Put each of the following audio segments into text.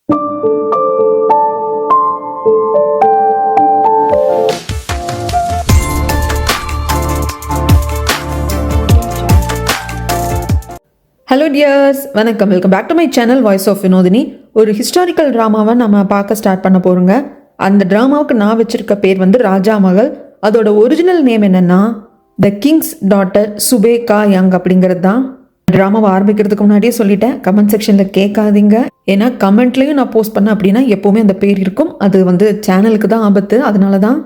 Hello dears, வணக்கம். Welcome back to my channel voice of Vinodhini. ஒரு historical ட்ராமாவை நம்ம பார்க்க ஸ்டார்ட் பண்ண போகிறோங்க. அந்த ட்ராமாவுக்கு நான் வச்சிருக்க பேர் வந்து ராஜா மகள். அதோட ஒரிஜினல் நேம் என்னென்னா த கிங்ஸ் டாட்டர் சுபேகா யங் அப்படிங்கிறது தான். ட்ராமாவை ஆரம்பிக்கிறதுக்கு முன்னாடியே சொல்லிட்டேன், கமெண்ட் செக்ஷனில் கேட்காதீங்க. ஏன்னா கமெண்ட்லேயும் நான் போஸ்ட் பண்ணேன் அப்படின்னா எப்போவுமே அந்த பேர் இருக்கும். அது வந்து சேனலுக்கு தான் ஆபத்து. அதனால தான்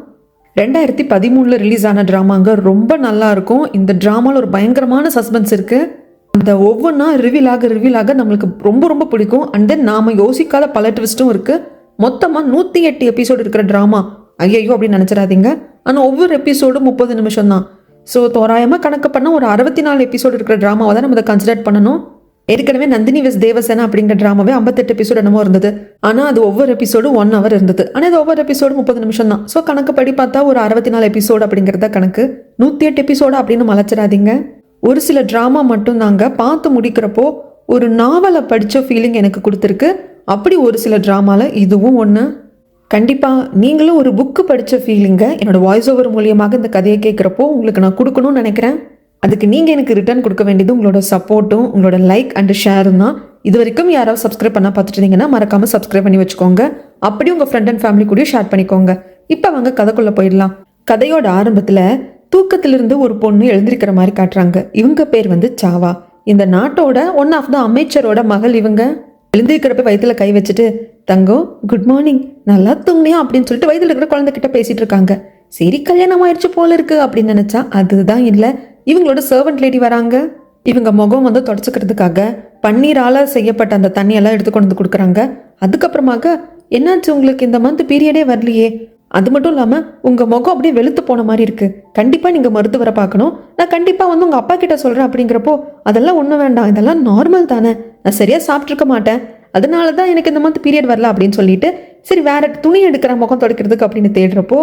2013 ரிலீஸ் ஆன ட்ராமாங்க. ரொம்ப நல்லா இருக்கும். இந்த ட்ராமாவில் ஒரு பயங்கரமான சஸ்பென்ஸ் இருக்குது. அந்த ஒவ்வொன்றா ரிவீல் ஆக நம்மளுக்கு ரொம்ப ரொம்ப பிடிக்கும். அண்ட் தென் நாம் யோசிக்காத பல ட்விஸ்ட்டும் இருக்குது. மொத்தமாக 108 எபிசோடு இருக்கிற ட்ராமா. ஐயோ அப்படின்னு நினச்சிடாதீங்க. ஆனால் ஒவ்வொரு எபிசோடும் 30 நிமிஷம் தான். ஸோ தோராயமாக கணக்கு பண்ண ஒரு 64 எபிசோடு இருக்கிற ட்ராமாவை தான் நம்ம இதை கன்சிடர் பண்ணணும். ஏற்கனவே நந்தினி வெஸ் தேவசேனா அப்படிங்கிற ட்ராமாவே 58 எபிசோடு என்னமோ இருந்தது. ஆனால் அது ஒவ்வொரு எபிசோடு 1 hour இருந்தது. ஆனால் இது ஒவ்வொரு எபிசோடு 30 நிமிஷம் தான். ஸோ கணக்கு படி பார்த்தா ஒரு 64 எபிசோடு அப்படிங்கிறத கணக்கு. 108 எபிசோடு அப்படின்னு மலைச்சிடாதீங்க. ஒரு சில ட்ராமா மட்டும் தாங்க பார்த்து முடிக்கிறப்போ ஒரு நாவலை படித்த ஃபீலிங் எனக்கு கொடுத்துருக்கு. அப்படி ஒரு சில ட்ராமாவில் இதுவும் ஒன்று. கண்டிப்பாக நீங்களும் ஒரு புக்கு படித்த ஃபீலிங்கை என்னோடய வாய்ஸ் ஓவர் மூலியமாக இந்த கதையை கேட்குறப்போ உங்களுக்கு நான் கொடுக்கணும்னு நினைக்கிறேன். அதுக்கு நீங்கள் எனக்கு ரிட்டர்ன் கொடுக்க வேண்டியது உங்களோட சப்போர்ட்டும் உங்களோட லைக் அண்ட் ஷேரும் தான். இது வரைக்கும் யாராவது சப்ஸ்கிரைப் பண்ண பார்த்துட்டு இருந்தீங்கன்னா மறக்காமல் சப்ஸ்கிரைப் பண்ணி வச்சுக்கோங்க. அப்படி உங்கள் ஃப்ரெண்ட் அண்ட் ஃபேமிலி கூட ஷேர் பண்ணிக்கோங்க. இப்போ வாங்க கதைக்குள்ளே போயிடலாம். கதையோட ஆரம்பத்தில் தூக்கத்திலிருந்து ஒரு பொண்ணு எழுந்திருக்கிற மாதிரி காட்டுறாங்க. இவங்க பேர் வந்து சாவா. இந்த நாட்டோட ஒன் ஆஃப் த அமைச்சரோட மகள். இவங்க எழுந்திருக்கிறப்ப வயிற்றுல கை வச்சுட்டு, தங்கம் குட் மார்னிங், நல்லா தூங்கினியா அப்படின்னு சொல்லிட்டு வயிற்றுல இருக்கிற குழந்தைகிட்ட பேசிட்டு இருக்காங்க. சரி கல்யாணம் ஆயிடுச்சு போல இருக்கு அப்படின்னு நினைச்சா அதுதான் இல்லை. இவங்களோட சர்வன்ட் லேடி வராங்க. இவங்க முகம் வந்து தொடச்சிக்கிறதுக்காக பன்னீரால் செய்யப்பட்ட அந்த தண்ணியெல்லாம் எடுத்து கொண்டு வந்து கொடுக்குறாங்க. அதுக்கப்புறமாக என்னாச்சு உங்களுக்கு இந்த மந்த் பீரியடே வரலையே, அது மட்டும் இல்லாமல் உங்கள் முகம் அப்படியே வெளுத்து போன மாதிரி இருக்குது, கண்டிப்பாக நீங்கள் மருத்துவரை பார்க்கணும், நான் கண்டிப்பாக வந்து உங்கள் அப்பா கிட்ட சொல்கிறேன் அப்படிங்கிறப்போ அதெல்லாம் ஒன்றும் வேண்டாம், இதெல்லாம் நார்மல் தானே, நான் சரியாக சாப்பிட்ருக்க மாட்டேன், அதனால தான் எனக்கு இந்த மந்த் பீரியட் வரல அப்படின்னு சொல்லிட்டு சரி வேற துணி எடுக்கிற முகம் துடைக்கிறதுக்கு அப்படின்னு தேடுறப்போ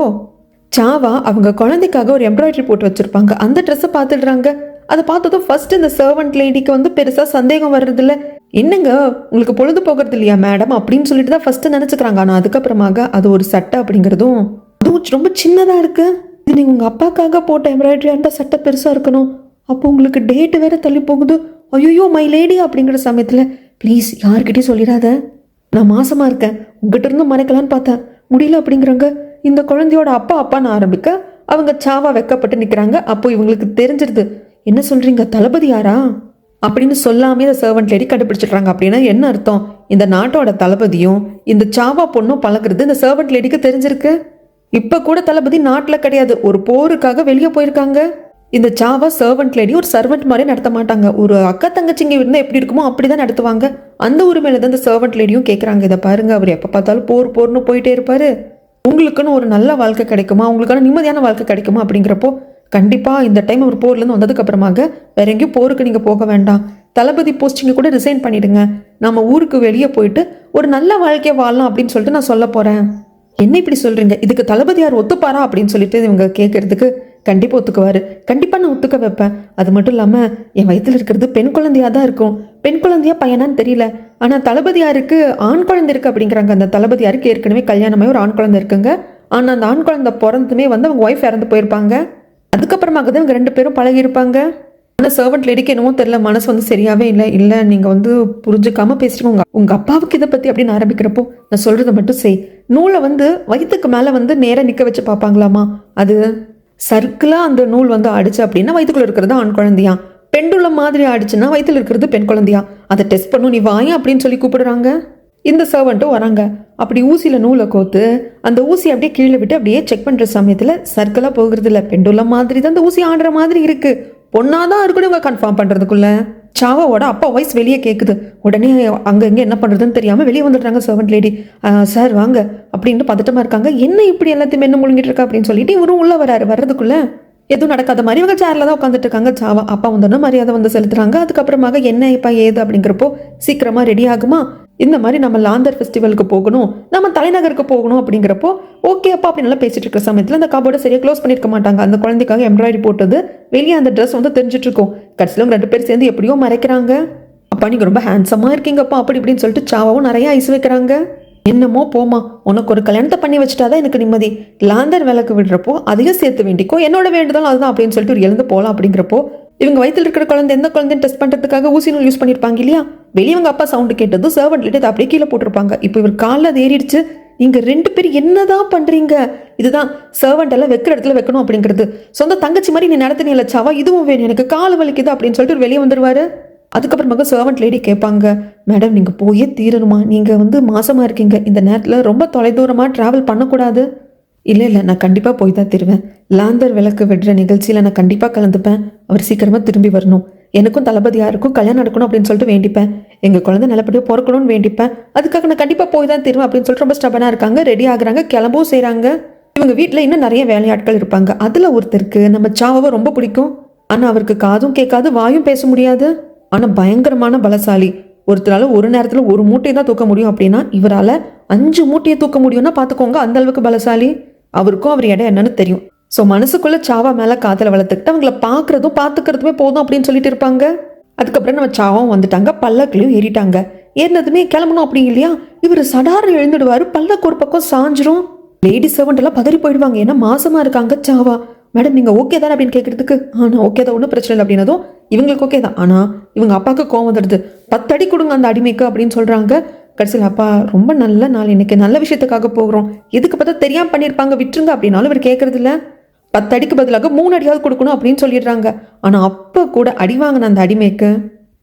சாவா அவங்க குழந்தைக்காக ஒரு எம்ப்ராய்டரி போட்டு வச்சுருப்பாங்க. அந்த ட்ரெஸ்ஸை பார்த்துடுறாங்க. அதை பார்த்ததும் ஃபர்ஸ்ட் இந்த சர்வன்ட் லேடிக்கு வந்து பெருசாக சந்தேகம் வர்றதில்ல. என்னங்க உங்களுக்கு பொழுது போகிறது இல்லையா மேடம் அப்படின்னு சொல்லிட்டு தான் ஃபர்ஸ்ட் நினச்சிக்கிறாங்க. ஆனால் அதுக்கப்புறமாக அது ஒரு சட்டை அப்படிங்கிறதும் அதுவும் ரொம்ப சின்னதாக இருக்கு. இது நீங்கள் உங்கள் அப்பாக்காக போட்ட எம்ப்ராய்டரி அந்த சட்டை பெருசாக இருக்கணும், அப்போ உங்களுக்கு டேட்டு வேற தள்ளி போகுது, ஐயோ மை லேடி அப்படிங்கிற சமயத்தில் ப்ளீஸ் யார்கிட்டையும் சொல்லிடாத, நான் மாசமாக இருக்கேன், உங்ககிட்ட இருந்து மறைக்கலான்னு பார்த்தேன், முடியல அப்படிங்கிறாங்க. இந்த குழந்தையோட அப்பான்னு ஆரம்பிக்க அவங்க சாவா வெக்கப்பட்டு நிற்கிறாங்க. அப்போ இவங்களுக்கு தெரிஞ்சிருது, என்ன சொல்கிறீங்க தளபதி யாரா அப்படின்னு சொல்லாமே இந்த சர்வன்ட் லேடி கண்டுபிடிச்சிடுறாங்க. அப்படின்னா என்ன அர்த்தம், இந்த நாட்டோட தளபதியும் இந்த சாவா பொண்ணும் பழகிறது இந்த சர்வன்ட் லேடிக்கு தெரிஞ்சிருக்கு. இப்போ கூட தளபதி நாட்டில் கிடையாது, ஒரு போருக்காக வெளியே போயிருக்காங்க. இந்த சாவா சர்வன்ட் லேடி ஒரு சர்வன்ட் மாதிரி நடத்த மாட்டாங்க, ஒரு அக்கா தங்கச்சிங்க இருந்தால் எப்படி இருக்குமோ அப்படி தான் நடத்துவாங்க. அந்த உரிமையில தான் இந்த சர்வன்ட் லேடியும் கேட்குறாங்க, இதை பாருங்க அவர் எப்போ பார்த்தாலும் போர்னு போயிட்டே இருப்பாரு, உங்களுக்குன்னு ஒரு நல்ல வாழ்க்கை கிடைக்குமா, உங்களுக்கான நிம்மதியான வாழ்க்கை கிடைக்குமா அப்படிங்கிறப்போ கண்டிப்பாக இந்த டைம் அவர் போர்லேருந்து வந்ததுக்கு அப்புறமாக வேற எங்கேயும் போருக்கு நீங்கள் போக வேண்டாம், தளபதி போஸ்டிங்கை கூட ரிசைன் பண்ணிடுங்க, நம்ம ஊருக்கு வெளியே போயிட்டு ஒரு நல்ல வாழ்க்கையை வாழலாம் அப்படின்னு சொல்லிட்டு நான் சொல்ல போகிறேன். என்ன இப்படி சொல்கிறீங்க, இதுக்கு தளபதி யார் ஒத்துப்பாரா அப்படின்னு சொல்லிட்டு இவங்க கேட்கறதுக்கு கண்டிப்பாக ஒத்துக்குவார், கண்டிப்பாக நான் ஒத்துக்க வைப்பேன், அது மட்டும் இல்லாமல் என் வயிற்றில் இருக்கிறது பெண் குழந்தையாக தான் இருக்கும், பெண் குழந்தையா பையனான்னு தெரியல, ஆனால் தளபதியாருக்கு ஆண் குழந்தை இருக்குது அப்படிங்கிறாங்க. அந்த தளபதியாருக்கு ஏற்கனவே கல்யாணமாகி ஒரு ஆண் குழந்தை இருக்குங்க. ஆனால் அந்த ஆண் குழந்தை பிறந்துமே வந்து அவங்க ஒய்ஃப் இறந்து போயிருப்பாங்க. அதுக்கப்புறமாக தான் இவங்க 2 பேரும் பழகியிருப்பாங்க. ஆனால் சர்வன்ட் லேடிக்கு என்னமோ தெரியல, மனசு வந்து சரியாகவே இல்லை நீங்கள் வந்து புரிஞ்சுக்காமல் பேசிட்டு உங்கள் அப்பாவுக்கு இதை பற்றி அப்படின்னு ஆரம்பிக்கிறப்போ நான் சொல்கிறத மட்டும் செய், நூலை வந்து வயிற்றுக்கு மேலே வந்து நேராக நிற்க வச்சு பார்ப்பாங்களாமா, அது சர்க்கிளாக அந்த நூல் வந்து அடிச்சு அப்படின்னா வயிற்றுக்குள்ள இருக்கிறது ஆண் குழந்தையா, பெண்டுள்ள மாதிரி ஆடிச்சுன்னா வயிற்றுல இருக்கிறது பெண் குழந்தையா, அதை டெஸ்ட் பண்ணும், நீ வாயா அப்படின்னு சொல்லி கூப்பிடுறாங்க. இந்த சர்வெண்ட்டும் வராங்க. அப்படி ஊசியில் நூலை கோத்து அந்த ஊசி அப்படியே கீழே விட்டு அப்படியே செக் பண்ணுற சமயத்தில் சர்க்கிளாக போகிறது இல்லை, பெண்டுள்ள மாதிரி தான் அந்த ஊசி ஆடுற மாதிரி இருக்குது, பொண்ணாதான் இருக்கணும் இவங்க கன்ஃபார்ம் பண்ணுறதுக்குள்ள சாவாவோட அப்பா வாய்ஸ் வெளியே கேட்குது. உடனே அங்கே இங்கே என்ன பண்ணுறதுன்னு தெரியாமல் வெளியே வந்துடுறாங்க சர்வன்ட் லேடி. சார் வாங்க அப்படின்னு பதட்டமாக இருக்காங்க. என்ன இப்படி எல்லாத்தையும் என்ன முழுங்கிட்டு இருக்கா அப்படின்னு சொல்லிட்டு இவரும் உள்ளே வர்றதுக்குள்ள எதுவும் நடக்காத மாதிரி இவங்க சேரில் தான் உட்காந்துட்டு இருக்காங்க. சாவா அப்பா வந்தோன்னா மரியாதை வந்து செலுத்துறாங்க. அதுக்கப்புறமாக என்ன இப்போ ஏது அப்படிங்கிறப்போ சீக்கிரமாக ரெடி ஆகுமா, இந்த மாதிரி நம்ம லாந்தர் ஃபெஸ்டிவலுக்கு போகணும், நம்ம தலைநகருக்கு போகணும் அப்படிங்கிறப்போ ஓகே அப்பா அப்படி நல்லா பேசிட்டு இருக்கிற சமயத்தில் அந்த கபோர்டை சரியாக க்ளோஸ் பண்ணியிருக்க மாட்டாங்க. அந்த குழந்தைக்காக எம்ப்ராய்டரி போட்டது வெளியே அந்த ட்ரெஸ் வந்து தெரிஞ்சிட்டு இருக்கும். கடைசியில் 2 பேர் சேர்ந்து எப்படியோ மறைக்கிறாங்க. அப்பா நீங்க ரொம்ப ஹேண்ட்ஸமா இருக்கீங்கப்பா அப்படி இப்படின்னு சொல்லிட்டு சாவாவும் நிறைய ஐஸ் வைக்கிறாங்க. என்னமோ போமா, உனக்கு ஒரு கல்யாணத்தை பண்ணி வச்சுட்டாதான் எனக்கு நிம்மதி. லாந்தர் விளக்கு விடுறப்போ அதையும் சேர்த்து வேண்டிக்கோ, என்னோட வேண்டுதலும் அதுதான் அப்படின்னு சொல்லிட்டு ஒரு எழுந்து போகலாம். அப்படிங்கிறப்போ இவங்க வயிற்றுல இருக்கிற குழந்தை எந்த குழந்தைன்னு டெஸ்ட் பண்றதுக்காக ஊசி நூல் யூஸ் பண்ணிருப்பாங்க இல்லையா. வெளியவங்க அப்பா சவுண்டு கேட்டதும் சர்வெண்ட் லிட்டு அப்படியே கீழே போட்டிருப்பாங்க. இப்போ இவர் காலில் அது ஏறிடுச்சு. நீங்க 2 பேரும் என்னதான் பண்றீங்க? இதுதான் சர்வெண்ட் எல்லாம் வைக்கிற இடத்துல வைக்கணும் அப்படிங்கிறது. சொந்த தங்கச்சி மாதிரி நீ நடத்தினீல சாவா, இதுவும் வேணும், எனக்கு கால் வலிக்குது அப்படின்னு சொல்லிட்டு வெளியே வந்துருவாரு. அதுக்கப்புறமாக சர்வெண்ட் லேடி கேட்பாங்க, மேடம் நீங்கள் போயே தீரணுமா, நீங்கள் மாசமாக இருக்கீங்க, இந்த நேரத்தில் ரொம்ப தொலைதூரமாக ட்ராவல் பண்ணக்கூடாது. இல்லை நான் கண்டிப்பாக போய் தான் தருவேன். லாந்தர் விளக்கு விடுற நிகழ்ச்சியில் நான் கண்டிப்பாக கலந்துப்பேன். அவர் சீக்கிரமாக திரும்பி வரணும், எனக்கும் தளபதியாருக்கும் கல்யாணம் நடக்கணும் அப்படின்னு சொல்லிட்டு வேண்டிப்பேன். எங்கள் குழந்தை நல்லபடியாக பிறக்கணும்னு வேண்டிப்பேன். அதுக்காக நான் கண்டிப்பாக போய் தான் தருவேன் அப்படின்னு சொல்லிட்டு ரொம்ப ஸ்டபனாக இருக்காங்க. ரெடி ஆகுறாங்க, கிளம்பவும் செய்கிறாங்க. இவங்க வீட்டில் இன்னும் நிறைய வேலையாட்கள் இருப்பாங்க. அதில் ஒருத்தருக்கு நம்ம சாவாவை ரொம்ப பிடிக்கும். ஆனால் அவருக்கு காதும் கேட்காது, வாயும் பேச முடியாது. ஆனால் பயங்கரமான பலசாலி. ஒருத்தரால் ஒரு நேரத்தில் ஒரு மூட்டையை தான் தூக்க முடியும் அப்படின்னா இவரால் 5 மூட்டையை தூக்க முடியும்னா பார்த்துக்கோங்க, அந்த அளவுக்கு பலசாலி. அவருக்கும் அவர் இடம் என்னன்னு தெரியும். ஸோ மனசுக்குள்ள சாவா மேலே காதலை வளர்த்துக்கிட்டு அவங்கள பார்க்குறதும் பார்த்துக்கிறதுமே போதும் அப்படின்னு சொல்லிட்டு இருப்பாங்க. அதுக்கப்புறம் நம்ம சாவாவும் வந்துட்டாங்க, பல்லக்குலையும் ஏறிட்டாங்க. ஏறினதுமே கிளம்பணும் அப்படி இல்லையா, இவர் சடாரம் எழுந்துடுவார், பல்லக்கு ஒரு பக்கம் சாஞ்சிரும். லேடி சர்வெண்ட் எல்லாம் பதறி போயிடுவாங்க, ஏன்னா மாசமா இருக்காங்க சாவா. மேடம் நீங்கள் ஓகே தானே அப்படின்னு கேட்கறதுக்கு, ஆனால் ஓகே தான், ஒன்றும் பிரச்சனை இல்லை அப்படின்னதும் இவங்களுக்கு ஓகே தான். ஆனால் இவங்க அப்பாவுக்கு கோவம் வந்துடுது. 10 அடி கொடுங்க அந்த அடிமைக்கு அப்படின்னு சொல்கிறாங்க. கடைசியில் அப்பா ரொம்ப நல்ல நாள், இன்னைக்கு நல்ல விஷயத்துக்காக போகிறோம், எதுக்கு பார்த்தா தெரியாமல் பண்ணியிருப்பாங்க, விட்டுருங்க அப்படின்னாலும் இவர் கேட்கறது இல்லை. 10 அடிக்கு பதிலாக 3 அடியாவது கொடுக்கணும் அப்படின்னு சொல்லிடுறாங்க. ஆனால் அப்போ கூட அடி வாங்கின அந்த அடிமைக்கு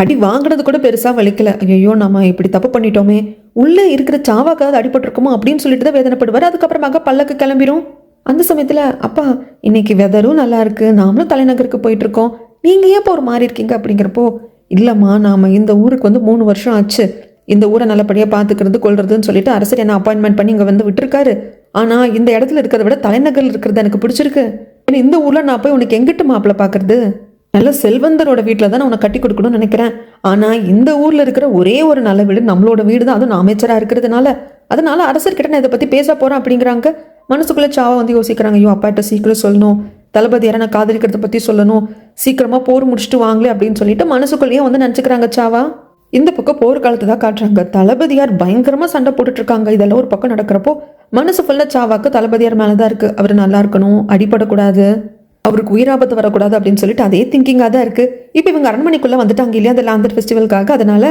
அடி வாங்கினது கூட பெருசாக வலிக்கல. ஐயோ நம்ம இப்படி தப்பு பண்ணிட்டோமே, உள்ளே இருக்கிற சாவாக்காவது அடிபட்டிருக்குமோ அப்படின்னு சொல்லிட்டு தான் வேதனைப்படுவார். அதுக்கப்புறமாக பல்லக்கு கிளம்பிடும். அந்த சமயத்தில் அப்பா இன்னைக்கு வெதரும் நல்லா இருக்கு, நாமளும் தலைநகருக்கு போயிட்டு இருக்கோம், நீங்கள் ஏன் இப்போ ஒரு மாறி இருக்கீங்க அப்படிங்கிறப்போ, இல்லைம்மா நாம் இந்த ஊருக்கு 3 வருஷம் ஆச்சு, இந்த ஊரை நல்லபடியாக பார்த்துக்கிறது கொள்றதுன்னு சொல்லிட்டு அரசர் என்ன அப்பாயின்மெண்ட் பண்ணி இங்கே விட்டுருக்காரு. ஆனால் இந்த இடத்துல இருக்கிறத விட தலைநகரில் இருக்கிறது எனக்கு பிடிச்சிருக்கு. ஏன்னா இந்த ஊரில் நான் போய் உனக்கு எங்கிட்ட மாப்பிள்ளை பார்க்கறது, நல்ல செல்வந்தரோட வீட்டில் தான் நான் உனக்கு கட்டி கொடுக்கணும்னு நினைக்கிறேன். ஆனால் இந்த ஊரில் இருக்கிற ஒரே ஒரு நல்ல வீடு நம்மளோட வீடு தான், அதுவும் நான் அமைச்சராக இருக்கிறதுனால. அதனால அரசர்கிட்ட நான் இதை பற்றி பேச போகிறேன் அப்படிங்கிறாங்க. மனசுக்குள்ளே சாவா யோசிக்கிறாங்க, ஐயோ அப்பாட்ட சீக்கிரம் சொல்லணும், தளபதியாரை நான் காதலிக்கிறத பற்றி சொல்லணும், சீக்கிரமாக போர் முடிச்சுட்டு வாங்களே அப்படின்னு சொல்லிட்டு மனசுக்குள்ளேயே நினச்சிக்கிறாங்க சாவா. இந்த பக்கம் போர்க்காலத்தை தான் காட்டுறாங்க. தளபதியார் பயங்கரமாக சண்டை போட்டுட்டு இருக்காங்க. இதெல்லாம் ஒரு பக்கம் நடக்கிறப்போ மனசு ஃபுல்லாக சாவாக்கு தளபதியார் மேலே தான் இருக்குது. அவர் நல்லா இருக்கணும், அடிபடக்கூடாது, அவருக்கு உயிராபத்து வரக்கூடாது அப்படின்னு சொல்லிட்டு அதே திங்கிங்காக தான் இருக்குது. இப்போ இவங்க அரண்மனைக்குள்ளே வந்துட்டாங்க இல்லையா அந்த லாந்தர் ஃபெஸ்டிவலுக்காக. அதனால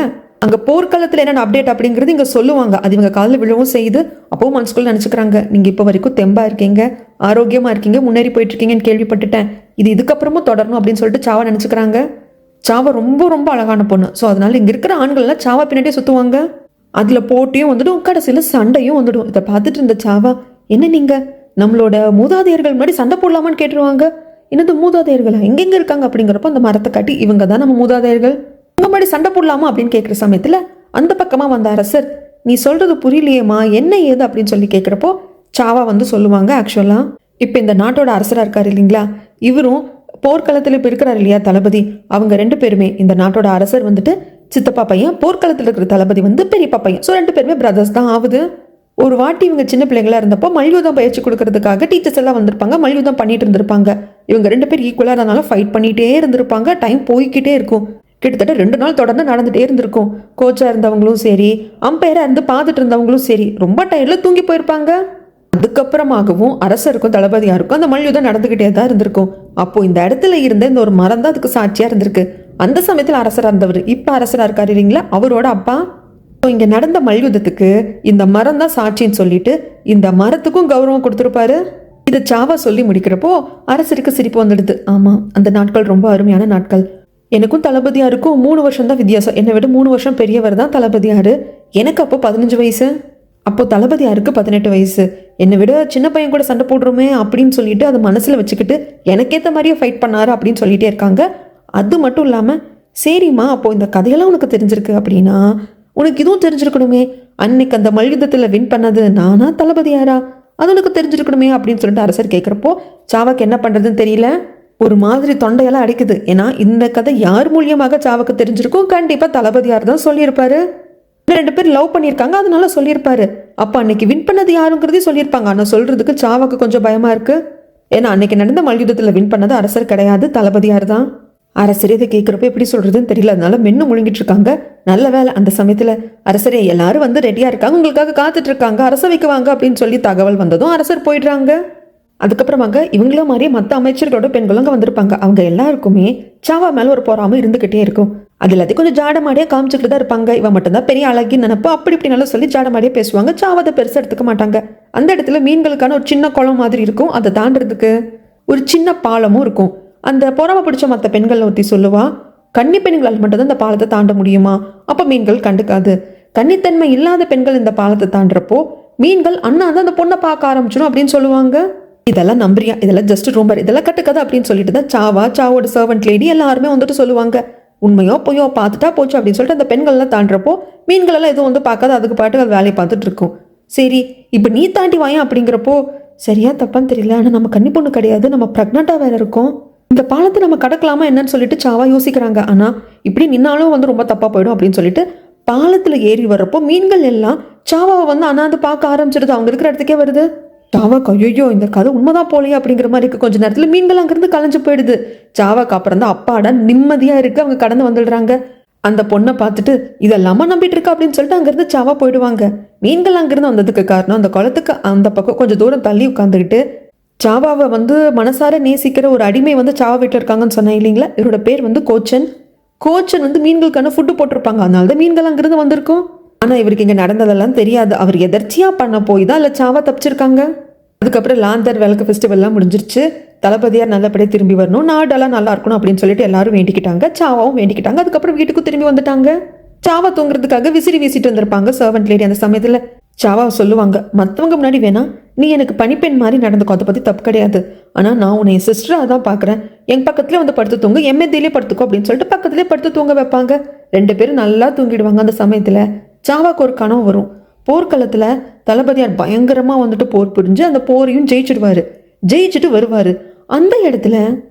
அங்கே போர்க்காலத்தில் என்னென்ன அப்டேட் அப்படிங்கிறது இங்கே சொல்லுவாங்க. அது இவங்க காலில் விழவும் செய்யுது. அப்போவும் மனசுக்குள்ள நினச்சிக்கிறாங்க, நீங்கள் இப்போ வரைக்கும் தெம்பாக இருக்கீங்க, ஆரோக்கியமாக இருக்கீங்க, முன்னேறி போயிட்டு இருக்கீங்கன்னு கேள்விப்பட்டுட்டேன், இது இதுக்கப்புறமும் தொடரணும் அப்படின்னு சொல்லிட்டு சாவா நினச்சிக்கிறாங்க. சாவா ரொம்ப ரொம்ப அழகான பொண்ணு. ஸோ அதனால இங்கே இருக்கிற ஆண்கள்லாம் சாவா பின்னாடியே சுற்றுவாங்க. அதில் போட்டியும் வந்துடும், கடைசியில் சண்டையும் வந்துடும். இதை பார்த்துட்டு இருந்த சாவா, என்ன நீங்கள் நம்மளோட மூதாதையர்கள் முன்னாடி சண்டை போடலாமான்னு கேட்டுருவாங்க. என்னது மூதாதையர்களா, எங்கெங்கே இருக்காங்க அப்படிங்கிறப்போ அந்த மரத்தை காட்டி, இவங்க தான் நம்ம மூதாதையர்கள், உங்க முன்னாடி சண்டை போடலாமா அப்படின்னு கேட்குற சமயத்தில் அந்த பக்கமாக வந்த அரசர், நீ சொல்கிறது புரியலையேம்மா, என்ன ஏது அப்படின்னு சொல்லி கேட்குறப்போ சாவா சொல்லுவாங்க, ஆக்சுவலாக இப்போ இந்த நாட்டோட அரசராக இருக்கார் இல்லைங்களா, இவரும் போர்க்களத்தில் இப்போ இருக்கிறார் இல்லையா தளபதி, அவங்க 2 பேருமே, இந்த நாட்டோட அரசர் சித்தப்பா பையன், போர்க்களத்தில் இருக்கிற தளபதி பெரியப்பா பையன். ஸோ 2 பேருமே பிரதர்ஸ் தான் ஆகுது. ஒரு வாட்டி இவங்க சின்ன பிள்ளைங்களா இருந்தப்போ மல்யுத்தம் பயிற்சி கொடுக்கறதுக்காக டீச்சர்ஸ் எல்லாம் வந்திருப்பாங்க, மல்யுத்தம் பண்ணிட்டு இருந்திருப்பாங்க. இவங்க 2 பேர் ஈக்குவலாக இருந்தனால ஃபைட் பண்ணிகிட்டே இருந்திருப்பாங்க. டைம் போய்கிட்டே இருக்கும், கிட்டத்தட்ட 2 நாள் தொடர்ந்து நடந்துகிட்டே இருந்திருக்கும். கோச்சாக இருந்தவங்களும் சரி, அம்பையராக இருந்து பார்த்துட்டு இருந்தவங்களும் சரி, ரொம்ப டயர்டில் தூங்கி போயிருப்பாங்க. அதுக்கப்புறமாகவும் அரசருக்கும் தளபதியாருக்கும் அந்த மல்யுத்தம் நடந்துகிட்டே தான் இருந்திருக்கும். அப்போ இந்த இடத்துல இருந்த இந்த ஒரு மரம் தான் அதுக்கு சாட்சியாக இருந்திருக்கு. அந்த சமயத்தில் அரசராக இருந்தவர் இப்போ அரசராக இருக்காரு இல்லைங்களா, அவரோட அப்பா. இங்கே நடந்த மல்யுத்தத்துக்கு இந்த மரம் தான் சாட்சின்னு சொல்லிட்டு இந்த மரத்துக்கும் கௌரவம் கொடுத்துருப்பாரு. இதை சாவா சொல்லி முடிக்கிறப்போ அரசருக்கு சிரிப்பு வந்துடுது. ஆமாம், அந்த நாட்கள் ரொம்ப அருமையான நாட்கள். எனக்கும் தளபதியாருக்கும் 3 வருஷம் தான் வித்தியாசம். என்னை விட 3 வருஷம் பெரியவர் தான் தளபதியார். எனக்கு அப்போ 15 வயசு, அப்போ தளபதியாருக்கு 18 வயசு. என்னை விட சின்ன பையன் கூட சண்டை போடுறோமே அப்படின்னு சொல்லிட்டு அதை மனசில் வச்சுக்கிட்டு எனக்கேற்ற மாதிரியே ஃபைட் பண்ணாரு அப்படின்னு சொல்லிட்டே இருக்காங்க. அது மட்டும் இல்லாமல், சரிம்மா அப்போது இந்த கதையெல்லாம் உனக்கு தெரிஞ்சிருக்கு அப்படின்னா உனக்கு இதுவும் தெரிஞ்சிருக்கணுமே, அன்னைக்கு அந்த மல்யுத்தத்தில் வின் பண்ணது நானா தளபதியாரா, அது உனக்கு தெரிஞ்சிருக்கணுமே அப்படின்னு சொல்லிட்டு அரசர் கேட்குறப்போ சாவாக்கு என்ன பண்ணுறதுன்னு தெரியல, ஒரு மாதிரி தொண்டையெல்லாம் அடைக்குது. ஏன்னா இந்த கதை யார் மூலியமாக சாவாக்கு தெரிஞ்சிருக்கும், கண்டிப்பாக தளபதியார் தான் சொல்லியிருப்பாரு. 2 பேர் லவ் பண்ணியிருக்காங்க, அதனால சொல்லியிருப்பாரு. அப்போ அன்னைக்கு வின் பண்ணது யாருங்கிறதே சொல்லியிருப்பாங்க. ஆனால் சொல்றதுக்கு சாவாக்கு கொஞ்சம் பயமா இருக்கு. ஏன்னா அன்னைக்கு நடந்த மல்யுத்தத்தில் வின் பண்ணது அரசர் கிடையாது, தளபதியார் தான். அரசரே இதை கேட்குறப்ப எப்படி சொல்றதுன்னு தெரியல, அதனால மென்னு முழுங்கிட்டு இருக்காங்க. நல்ல வேலை அந்த சமயத்துல அரசரே எல்லாரும் வந்து ரெடியா இருக்காங்க, உங்களுக்காக காத்துட்டு இருக்காங்க, அரசவைக்கு வாங்க அப்படின்னு சொல்லி தகவல் வந்ததும் அரசர் போயிடுறாங்க. அதுக்கப்புறமாங்க இவங்கள மாதிரியே மற்ற அமைச்சர்களோட பெண்களும் அங்கே வந்திருப்பாங்க. அவங்க எல்லாருக்குமே சாவா மேல ஒரு பொறாம இருந்துகிட்டே இருக்கும். அது எல்லாத்தையும் கொஞ்சம் ஜாடமாடியா காமிச்சுக்கிட்டு தான் இருப்பாங்க. இவன் மட்டும்தான் பெரிய அழகின்னு நினைப்பா, அப்படி இப்படி நல்லா சொல்லி ஜாடமாடியா பேசுவாங்க. சாவாதை பெருசாக எடுத்துக்க மாட்டாங்க. அந்த இடத்துல மீன்களுக்கான ஒரு சின்ன குளம் மாதிரி இருக்கும், அதை தாண்டறதுக்கு ஒரு சின்ன பாலமும் இருக்கும். அந்த பொறாம பிடிச்ச மற்ற பெண்கள் ஒருத்தி சொல்லுவா, கன்னி பெண்களால் மட்டும்தான் இந்த பாலத்தை தாண்ட முடியுமா, அப்ப மீன்கள் கண்டுக்காது. கன்னித்தன்மை இல்லாத பெண்கள் இந்த பாலத்தை தாண்டறப்போ மீன்கள் அண்ணா தான் அந்த பொண்ணை பார்க்க ஆரம்பிச்சிடும் அப்படின்னு சொல்லுவாங்க. இதெல்லாம் நம்புறியா, இதெல்லாம் ஜஸ்ட் ரூமர், இதெல்லாம் கட்டுக்கதை அப்படின்னு சொல்லிட்டு தான் சாவோட சர்வன்ட் லேடி எல்லாருமே வந்துட்டு சொல்லுவாங்க. உண்மையோ பொய்யோ பார்த்துட்டா போச்சு அப்படின்னு சொல்லிட்டு அந்த பெண்கள்லாம் தாண்டறப்போ மீன்கள் எல்லாம் எதுவும் வந்து பார்க்காது, அதுக்கு பாட்டு அது வேலையை பார்த்துட்டு இருக்கும். சரி இப்போ நீ தாண்டி வாயா அப்படிங்கிறப்போ, சரியா தப்பான்னு தெரியல, ஆனால் நம்ம கன்னி பொண்ணு கிடையாது, நம்ம ப்ரெக்னெண்ட்டாக வேற இருக்கோம், இந்த பாலத்தை நம்ம கடக்கலாமா என்னன்னு சொல்லிட்டு சாவா யோசிக்கிறாங்க. ஆனால் இப்படி நின்னாலும் வந்து ரொம்ப தப்பாக போயிடும் அப்படின்னு சொல்லிட்டு பாலத்தில் ஏறி வர்றப்போ மீன்கள் எல்லாம் சாவாவை வந்து அண்ணாந்து பார்க்க ஆரம்பிச்சிடுது. அவங்க இருக்கிற இடத்துக்கே வருது. சாவாக்கு ஐயோ இந்த கதை உண்மைதான் போலையே அப்படிங்கிற மாதிரி இருக்கு. கொஞ்ச நேரத்தில் மீன்கள் அங்கிருந்து கலைஞ்சு போயிடுது. சாவாக்கு அப்புறம் தான் அப்பாடா நிம்மதியா இருக்கு, அவங்க கடந்து வந்துடுறாங்க. அந்த பொண்ணை பார்த்துட்டு இதெல்லாமா நம்பிட்டு இருக்கா அப்படின்னு சொல்லிட்டு அங்கிருந்து சாவா போயிடுவாங்க. மீன்கள் அங்கிருந்து வந்ததுக்கு காரணம் அந்த குளத்துக்கு அந்த பக்கம் கொஞ்சம் தூரம் தள்ளி உட்காந்துக்கிட்டு சாவாவை வந்து மனசார நேசிக்கிற ஒரு அடிமை வந்து சாவா வீட்டில் இருக்காங்கன்னு சொன்னேன் இல்லைங்களா. இவரோட பேர் வந்து கோச்சன். கோச்சன் வந்து மீன்களுக்கான ஃபுட்டு போட்டிருப்பாங்க, அதனால தான் மீன்கள் அங்கிருந்து வந்திருக்கும். ஆனால் இவருக்கு இங்கே நடந்ததெல்லாம் தெரியாது. அவர் எதர்ச்சியாக பண்ண போய் தான் இல்லை சாவா தப்பிச்சிருக்காங்க. அதுக்கப்புறம் லாந்தர் விளக்கு ஃபெஸ்டிவல்லாம் முடிஞ்சிருச்சு. தளபதியார் நல்லபடியாக திரும்பி வரணும், நாடெல்லாம் நல்லா இருக்கணும் அப்படின்னு சொல்லிட்டு எல்லாரும் வேண்டிக்கிட்டாங்க. சாவாவும் வேண்டிக்கிட்டாங்க. அதுக்கப்புறம் வீட்டுக்கு திரும்பி வந்துட்டாங்க. சாவா தூங்குறதுக்காக விசிறி வீசிட்டு வந்திருப்பாங்க சர்வன்ட் லேடி. அந்த சமயத்தில் சாவா சொல்லுவாங்க, மற்றவங்க முன்னாடி வேணா நீ எனக்கு பனிப்பெண் மாதிரி நடந்துக்கும், அதை பற்றி தப்பு கிடையாது, ஆனால் நான் உன்னை என் சிஸ்டராக தான் பார்க்குறேன், என் பக்கத்துலேயே வந்து படுத்து தூங்க, என் மெத்தையிலே படுத்துக்கோ அப்படின்னு சொல்லிட்டு பக்கத்துலேயே படுத்து தூங்க வைப்பாங்க. 2 பேரும் நல்லா தூங்கிடுவாங்க. அந்த சமயத்தில் சாவாக்கு ஒரு கனவு வரும். போர்க்களத்தில் தளபதியார் பயங்கரமாக வந்துட்டு போர் புரிஞ்சு அந்த போரையும் ஜெயிச்சுட்டு வருவார். அந்த இடத்துல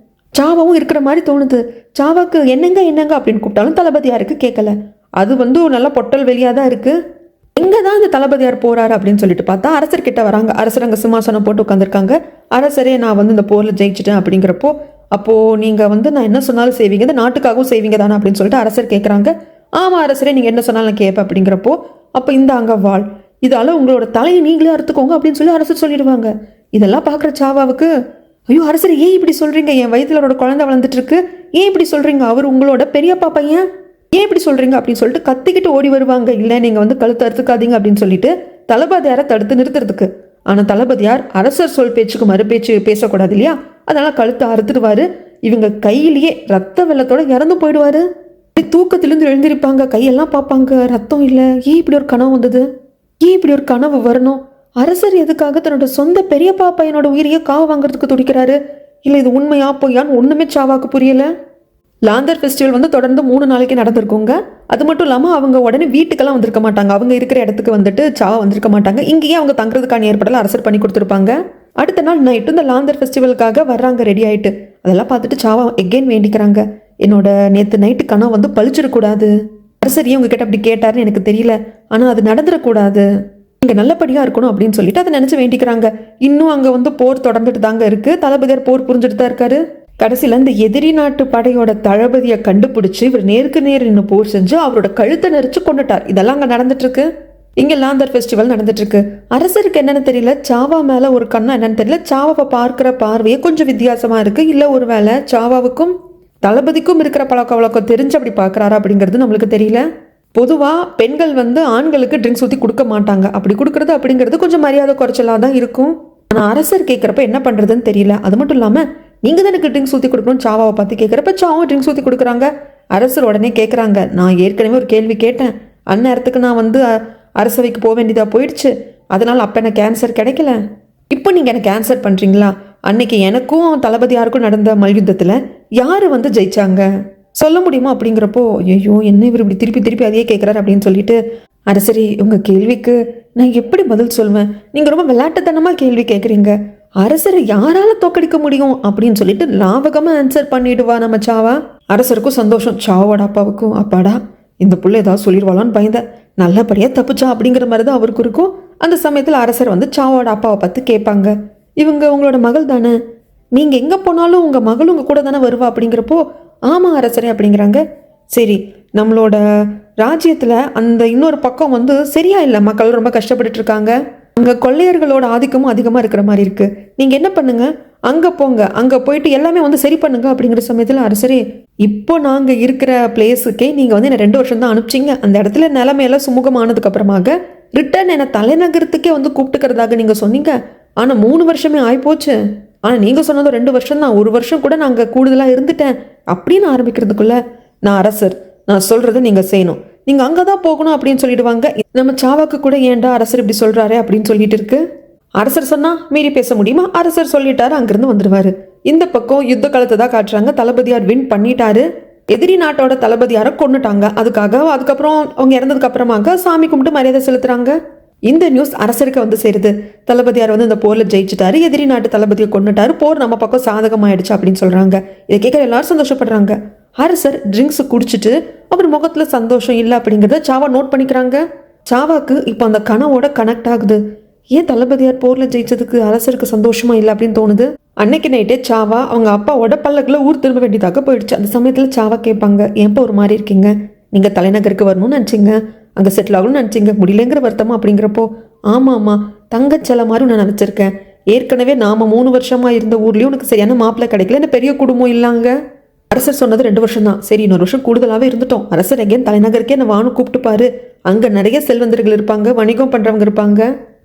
சாவாவும் இருக்கிற மாதிரி தோணுது. சாவாக்கு என்னங்க அப்படின்னு கூப்பிட்டாலும் தளபதியாருக்கு கேட்கல. அது வந்து நல்லா பொட்டல் வெளியாக தான் இருக்குது. எங்கே தான் இந்த தளபதியார் போகிறாரு அப்படின்னு சொல்லிட்டு பார்த்தா அரசர்கிட்ட வராங்க. அரசர் அங்கே சிம்மாசனம் போட்டு உட்காந்துருக்காங்க. அரசரே நான் வந்து இந்த போரில் ஜெயிச்சிட்டேன் அப்படிங்கிறப்போ, அப்போது நீங்கள் வந்து நான் என்ன சொன்னாலும் செய்வீங்க, இந்த நாட்டுக்காகவும் செய்வீங்க தானே அப்படின்னு சொல்லிட்டு அரசர் கேட்குறாங்க. ஆமாம் அரசரே, நீங்கள் என்ன சொன்னாலும் நான் கேட்பேன் அப்படிங்கிறப்போ, அப்போ இந்த அங்கே வாழ், இதால் உங்களோட தலையை நீங்களே அறுத்துக்கோங்க அப்படின்னு சொல்லி அரசர் சொல்லிடுவாங்க. இதெல்லாம் பார்க்குற சாவாவுக்கு, ஐயோ அரசர் ஏன் இப்படி சொல்கிறீங்க, என் வயிற்றுல அவரோட குழந்தை வளர்ந்துட்டு இருக்கு, ஏன் இப்படி சொல்கிறீங்க, அவர் உங்களோட பெரியப்பா பையன், ஏன் இப்படி சொல்கிறீங்க அப்படின்னு சொல்லிட்டு கத்திக்கிட்டு ஓடி வருவாங்க. இல்லை நீங்கள் வந்து கழுத்தை அறுத்துக்காதீங்க அப்படின்னு சொல்லிட்டு தளபதியாரை தடுத்து நிறுத்துறதுக்கு. ஆனால் தளபதியார் அரசர் சொல் பேச்சுக்கு மறுபேச்சு பேசக்கூடாது இல்லையா, அதனால் கழுத்தை அறுத்துடுவார். இவங்க கையிலேயே ரத்த வெள்ளத்தோட இறந்து போயிடுவார். தூக்கத்திலிருந்து எழுந்திருப்பாங்க, கையெல்லாம் பார்ப்பாங்க, ரத்தம் இல்லை. ஏன் இப்படி ஒரு கனவு வந்தது, ஏன் இப்படி ஒரு கனவு வரணும், அரசர் எதுக்காக தன்னோட சொந்த பெரியப்பா பையனோட உயிரையே காவு வாங்குறதுக்கு துடிக்கிறாரு, இல்லை இது உண்மையா பொய்யான்னு ஒன்றுமே சாவாக்கு புரியல. லாந்தர் ஃபெஸ்டிவல் வந்து தொடர்ந்து 3 நாளைக்கு நடந்திருக்குங்க. அது மட்டும் இல்லாமல் அவங்க உடனே வீட்டுக்கெல்லாம் வந்திருக்க மாட்டாங்க. அவங்க இருக்கிற இடத்துக்கு வந்துட்டு சாவா வந்திருக்க மாட்டாங்க. இங்கேயே அவங்க தங்குறதுக்கான ஏற்பாடெல்லாம் அரசர் பண்ணி கொடுத்துருப்பாங்க. அடுத்த நாள் நைட்டு இந்த லாந்தர் ஃபெஸ்டிவலுக்காக வர்றாங்க ரெடி ஆகிட்டு. அதெல்லாம் பார்த்துட்டு சாவா எகெயின் வேண்டிக்கிறாங்க, என்னோட நேற்று நைட்டு கனவு வந்து பழிச்சிடக்கூடாது, அரசர் ஏன் உங்ககிட்ட அப்படி கேட்டாருன்னு எனக்கு தெரியல, ஆனால் அது நடந்துடக்கூடாது, இங்கே நல்லபடியாக இருக்கணும் அப்படின்னு சொல்லிட்டு அதை நினச்சி வேண்டிக்கிறாங்க. இன்னும் அங்கே வந்து போர் தொடர்ந்துட்டு தாங்க இருக்குது. தளபதியார் போர் புரிஞ்சுட்டு தான் இருக்காரு. கடைசியில் இந்த எதிரி நாட்டு படையோட தளபதியை கண்டுபிடிச்சு இவர் நேருக்கு நேர் நின்று போர் செஞ்சு அவரோட கழுத்தை நெரிச்சு கொண்டுட்டார். இதெல்லாம் அங்கே நடந்துட்டு இருக்கு. இங்கே லாந்தர் ஃபெஸ்டிவல் நடந்துட்டு இருக்கு. அரசருக்கு என்னன்னு தெரியல, சாவா மேலே ஒரு கண்ணா என்னன்னு தெரியல, சாவாவை பார்க்குற பார்வையே கொஞ்சம் வித்தியாசமாக இருக்கு. இல்லை ஒரு வேளை சாவாவுக்கும் தளபதிக்கும் இருக்கிற பழக்க வழக்கம் தெரிஞ்சு அப்படி பார்க்குறாரா அப்படிங்கிறது நம்மளுக்கு தெரியல. பொதுவாக பெண்கள் வந்து ஆண்களுக்கு ட்ரிங்க்ஸ் ஊற்றி கொடுக்க மாட்டாங்க. அப்படி கொடுக்குறது அப்படிங்கிறது கொஞ்சம் மரியாதை குறைச்சலாக தான் இருக்கும். ஆனால் அரசர் கேட்குறப்ப என்ன பண்ணுறதுன்னு தெரியல. அது மட்டும் இல்லாமல் நீங்கள் தான் எனக்கு ட்ரிங்க்ஸ் ஊற்றி கொடுக்கணும்னு சாவாவை பார்த்து கேட்குறப்ப சாவும் ட்ரிங்க்ஸ் ஊற்றி கொடுக்குறாங்க. அரசர் உடனே கேட்குறாங்க, நான் ஏற்கனவே ஒரு கேள்வி கேட்டேன், அந்நேரத்துக்கு நான் வந்து அரசவைக்கு போக வேண்டியதாக போயிடுச்சு, அதனால் அப்போ எனக்கு கேன்சர் கிடைக்கல, இப்போ நீங்கள் எனக்கு கேன்சர் பண்ணுறீங்களா, அன்னைக்கு எனக்கும் தளபதியாருக்கும் நடந்த மல்யுத்தத்தில் யார் வந்து ஜெயிச்சாங்க சொல்ல முடியுமா அப்படிங்கிறப்போ, ஐயோ என்ன இவர் இப்படி திருப்பி திருப்பி அதையே கேட்குறாரு அப்படின்னு சொல்லிட்டு, அரசரி உங்கள் கேள்விக்கு நான் எப்படி பதில் சொல்வேன், நீங்கள் ரொம்ப விளையாட்டுத்தனமாக கேள்வி கேட்குறீங்க, அரசரை யாரால தோக்கடிக்க முடியும் அப்படின்னு சொல்லிட்டு லாவகமாக ஆன்சர் பண்ணிடுவா நம்ம சாவா. அரசருக்கும் சந்தோஷம், சாவோட அப்பாவுக்கும், அப்பாடா இந்த புள்ள ஏதாவது சொல்லிடுவாளான்னு பயந்த, நல்லபடியாக தப்புச்சா அப்படிங்கிற மாதிரி தான் அவருக்கு இருக்கும். அந்த சமயத்தில் அரசர் வந்து சாவோட அப்பாவை பார்த்து கேட்பாங்க, இவங்க உங்களோட மகள் தானே, நீங்கள் எங்கே போனாலும் உங்கள் மகள் உங்கள் கூட தானே வருவா அப்படிங்கிறப்போ, ஆமா அரசரே அப்படிங்கிறாங்க. சரி, நம்மளோட ராஜ்யத்துல அந்த இன்னொரு பக்கம் வந்து சரியா இல்லை, மக்கள் ரொம்ப கஷ்டப்பட்டுட்டு இருக்காங்க, அங்க கொள்ளையர்களோட ஆதிக்கமும் அதிகமா இருக்கிற மாதிரி இருக்கு. நீங்க என்ன பண்ணுங்க, அங்க போங்க, அங்க போயிட்டு எல்லாமே வந்து சரி பண்ணுங்க அப்படிங்கிற சமயத்துல அரசரே, இப்போ நாங்க இருக்கிற பிளேஸுக்கே நீங்க வந்து என்ன 2 வருஷம் தான் அனுப்பிச்சிங்க. அந்த இடத்துல நிலைமையெல்லாம் சுமூகமானதுக்கு அப்புறமாக ரிட்டர்ன் என்ன தலைநகரத்துக்கே வந்து கூப்பிட்டுக்கிறதாக நீங்க சொன்னீங்க. ஆனா 3 வருஷமே ஆயிப்போச்சு. ஆனா நீங்க சொன்னதும் 2 வருஷம் தான், 1 வருஷம் கூட நாங்க கூடுதலா இருந்துட்டேன் அப்படின்னு ஆரம்பிக்கிறதுக்குள்ள, நான் அரசர், நான் சொல்றதை நீங்க செய்யணும், நீங்க அங்கதான் போகணும் அப்படின்னு சொல்லிடுவாங்க. நம்ம சாவாக்கு கூட ஏன்டா அரசர் இப்படி சொல்றாரு அப்படின்னு சொல்லிட்டு இருக்கு. அரசர் சொன்னா மீறி பேச முடியுமா? அரசர் சொல்லிட்டாரு, அங்கிருந்து வந்துருவாரு. இந்த பக்கம் யுத்த காலத்தை தான் காட்டுறாங்க. தளபதியார் வின் பண்ணிட்டாரு, எதிரி நாட்டோட தளபதியாரை கொன்னுட்டாங்க. அதுக்கப்புறம் அவங்க இறந்ததுக்கு அப்புறமாக சாமி கும்பிட்டு மரியாதை செலுத்துறாங்க. இந்த நியூஸ் அரசருக்கு வந்து சேருது. தளபதியார் வந்து இந்த போர்ல ஜெயிச்சுட்டாரு, எதிரி நாட்டு தளபதியை கொன்னுட்டாரு, போர் நம்ம பக்கம் சாதகமாயிடுச்சு அப்படின்னு சொல்றாங்க. இதை கேட்க எல்லாரும் சந்தோஷப்படுறாங்க. அரசர் ட்ரிங்க்ஸ் குடிச்சிட்டு அவர் முகத்துல சந்தோஷம் இல்லை அப்படிங்கிறத சாவா நோட் பண்ணிக்கிறாங்க. சாவாக்கு இப்போ அந்த கனவோட கனெக்ட் ஆகுது. ஏன் தளபதியார் போர்ல ஜெயிச்சதுக்கு அரசருக்கு சந்தோஷமா இல்லை அப்படின்னு தோணுது. அன்னைக்கு நைட்டே சாவா அவங்க அப்பாவோட பல்லக்குல ஊர் திரும்ப வேண்டியதாக போயிடுச்சு. அந்த சமயத்துல சாவா கேட்பாங்க, ஏன்ப்பா ஒரு மாதிரி இருக்கீங்க, நீங்க தலைநகருக்கு வரணும்னு நினைச்சிங்க, அங்க செட்டில் ஆகணும்னு நினைச்சிங்க, முடியலங்கிற வருத்தமா அப்படிங்கிறப்போ, ஆமா தங்கச்சல மாதிரி நான் நினைச்சிருக்கேன், ஏற்கனவே நாம 3 வருஷமா இருந்த ஊர்லயும் உனக்கு சரியான மாப்பிள்ளை கிடைக்கல, என்ன பெரிய குடும்பம் இல்லாங்க. அரசர் சொன்னது 2 வருஷம் தான், சரி இன்னொரு வருஷம் கூடுதலாவே இருந்துட்டோம், அரசர் எங்கேயும் தலைநகருக்கே என்ன வானு கூப்பிட்டு பாரு, அங்க நிறைய செல்வந்தர்கள் இருப்பாங்க, வணிகம் பண்றவங்க இருப்பாங்க,